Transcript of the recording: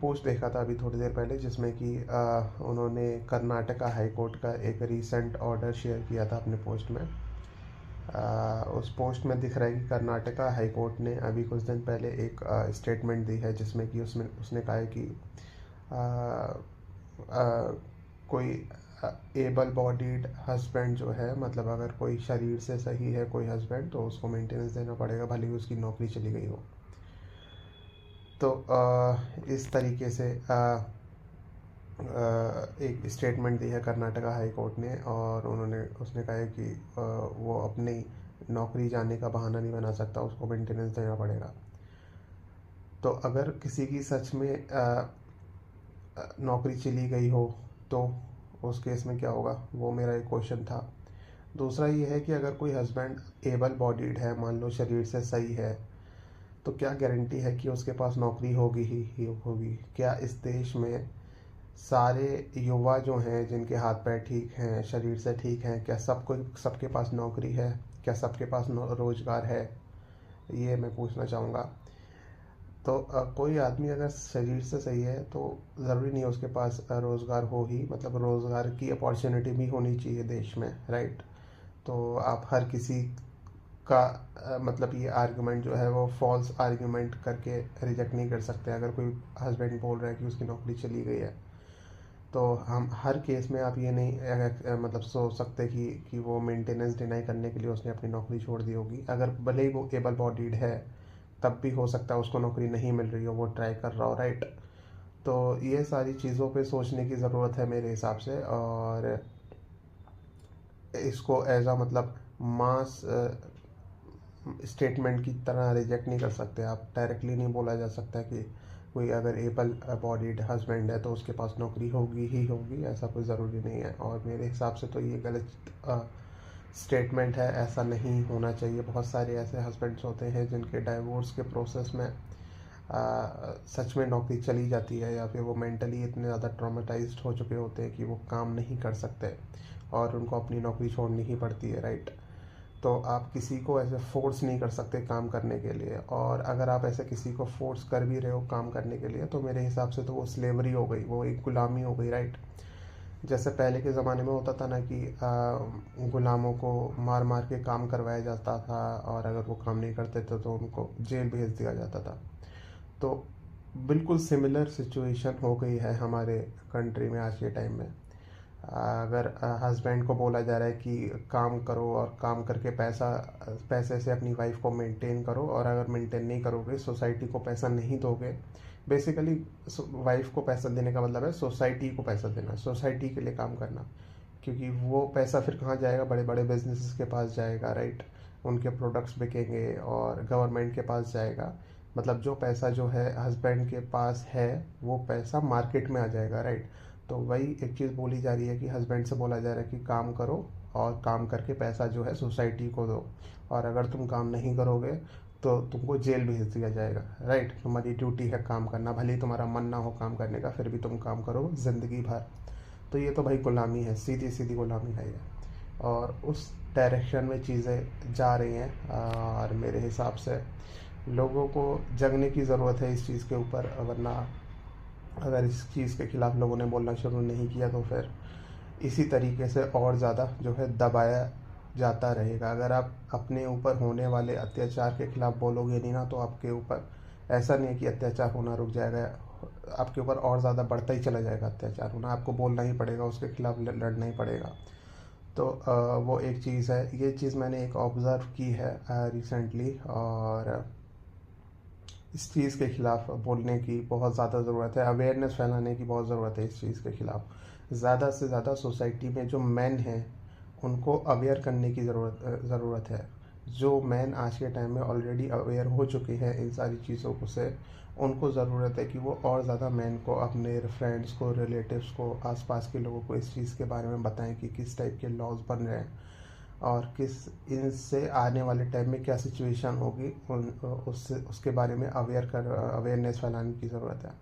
Post देखा था अभी थोड़ी देर पहले, जिसमें कि उन्होंने कर्नाटका हाई कोर्ट का एक रीसेंट ऑर्डर शेयर किया था अपने पोस्ट में। उस पोस्ट में दिख रहा है कि कर्नाटका हाई कोर्ट ने अभी कुछ दिन पहले एक स्टेटमेंट दी है, जिसमें कि उसने कहा है कि आ, कोई एबल बॉडीड हस्बैंड जो है, मतलब अगर कोई शरीर से सही है कोई हस्बैंड, तो उसको मेंटेनेंस देना पड़ेगा भले ही उसकी नौकरी चली गई हो। तो इस तरीके से एक स्टेटमेंट दी है कर्नाटका हाई कोर्ट ने, और उसने कहा है कि वो अपनी नौकरी जाने का बहाना नहीं बना सकता, उसको मेंटेनेंस देना पड़ेगा। तो अगर किसी की सच में नौकरी चली गई हो तो उस केस में क्या होगा, वो मेरा एक क्वेश्चन था। दूसरा ये है कि अगर कोई हस्बैंड एबल बॉडीड है, मान लो शरीर से सही है, तो क्या गारंटी है कि उसके पास नौकरी होगी ही होगी? क्या इस देश में सारे युवा जो हैं, जिनके हाथ पैर ठीक हैं, शरीर से ठीक हैं, क्या सबके पास नौकरी है? क्या सबके पास रोज़गार है? ये मैं पूछना चाहूँगा। तो कोई आदमी अगर शरीर से सही है तो ज़रूरी नहीं है उसके पास रोज़गार हो ही, मतलब रोज़गार की अपॉर्चुनिटी भी होनी चाहिए देश में, राइट? तो आप हर किसी का मतलब ये आर्गुमेंट जो है वो फॉल्स आर्गुमेंट करके रिजेक्ट नहीं कर सकते। अगर कोई हस्बैंड बोल रहा है कि उसकी नौकरी चली गई है, तो हम हर केस में आप ये नहीं मतलब सोच सकते कि वो मेंटेनेंस डिनाई करने के लिए उसने अपनी नौकरी छोड़ दी होगी। अगर भले ही वो एबल बॉडीड है, तब भी हो सकता है उसको नौकरी नहीं मिल रही हो, वो ट्राई कर रहा हो, राइट? तो ये सारी चीज़ों पे सोचने की ज़रूरत है मेरे हिसाब से, और इसको एज आ मतलब मास स्टेटमेंट की तरह रिजेक्ट नहीं कर सकते आप। डायरेक्टली नहीं बोला जा सकता कि कोई अगर एबल बॉडीड हस्बैंड है तो उसके पास नौकरी होगी ही होगी, ऐसा कोई ज़रूरी नहीं है। और मेरे हिसाब से तो ये गलत स्टेटमेंट है, ऐसा नहीं होना चाहिए। बहुत सारे ऐसे हस्बैंड्स होते हैं जिनके डाइवोर्स के प्रोसेस में सच में नौकरी चली जाती है, या फिर वो मेंटली इतने ज़्यादा ट्रॉमेटाइज्ड हो चुके होते हैं कि वो काम नहीं कर सकते और उनको अपनी नौकरी छोड़नी ही पड़ती है, राइट? तो आप किसी को ऐसे फोर्स नहीं कर सकते काम करने के लिए, और अगर आप ऐसे किसी को फोर्स कर भी रहे हो काम करने के लिए, तो मेरे हिसाब से तो वो स्लेवरी हो गई, वो एक गुलामी हो गई, राइट? जैसे पहले के ज़माने में होता था ना कि गुलामों को मार मार के काम करवाया जाता था, और अगर वो काम नहीं करते थे तो उनको जेल भेज दिया जाता था। तो बिल्कुल सिमिलर सिचुएशन हो गई है हमारे कंट्री में आज के टाइम में। अगर हस्बैंड को बोला जा रहा है कि काम करो और काम करके पैसे से अपनी वाइफ को मेंटेन करो, और अगर मेंटेन नहीं करोगे, सोसाइटी को पैसा नहीं दोगे। बेसिकली वाइफ को पैसा देने का मतलब है सोसाइटी को पैसा देना, सोसाइटी के लिए काम करना। क्योंकि वो पैसा फिर कहाँ जाएगा? बड़े बड़े बिजनेसेस के पास जाएगा, राइट? उनके प्रोडक्ट्स बिकेंगे और गवर्नमेंट के पास जाएगा। मतलब जो पैसा जो है हस्बैंड के पास है, वो पैसा मार्केट में आ जाएगा, राइट? तो वही एक चीज़ बोली जा रही है कि हस्बैंड से बोला जा रहा है कि काम करो और काम करके पैसा जो है सोसाइटी को दो, और अगर तुम काम नहीं करोगे तो तुमको जेल भेज दिया जाएगा, राइट? तुम्हारी ड्यूटी है काम करना, भले ही तुम्हारा मन ना हो काम करने का, फिर भी तुम काम करो ज़िंदगी भर। तो ये तो भाई गुलामी है, सीधी सीधी गुलामी है ये, और उस डायरेक्शन में चीज़ें जा रही हैं। और मेरे हिसाब से लोगों को जगने की ज़रूरत है इस चीज़ के ऊपर, वरना अगर इस चीज़ के ख़िलाफ़ लोगों ने बोलना शुरू नहीं किया तो फिर इसी तरीके से और ज़्यादा जो है दबाया जाता रहेगा। अगर आप अपने ऊपर होने वाले अत्याचार के ख़िलाफ़ बोलोगे नहीं ना, तो आपके ऊपर ऐसा नहीं है कि अत्याचार होना रुक जाएगा, आपके ऊपर और ज़्यादा बढ़ता ही चला जाएगा अत्याचार होना। आपको बोलना ही पड़ेगा, उसके खिलाफ लड़ना ही पड़ेगा। तो वो एक चीज़ है। ये चीज़ मैंने एक ऑब्ज़र्व की है रिसेंटली, और इस चीज़ के ख़िलाफ़ बोलने की बहुत ज़्यादा ज़रूरत है, अवेयरनेस फैलाने की बहुत ज़रूरत है इस चीज़ के ख़िलाफ़। ज़्यादा से ज़्यादा सोसाइटी में जो मैन हैं उनको अवेयर करने की ज़रूरत है। जो मैन आज के टाइम में ऑलरेडी अवेयर हो चुके हैं इन सारी चीज़ों को से, उनको ज़रूरत है कि वो और ज़्यादा मैन को, अपने फ्रेंड्स को, रिलेटिव्स को, आसपास के लोगों को इस चीज़ के बारे में बताएं कि किस टाइप के लॉज बन रहे हैं, और किस इनसे आने वाले टाइम में क्या सिचुएशन होगी, उसके बारे में अवेयरनेस फैलाने की ज़रूरत है।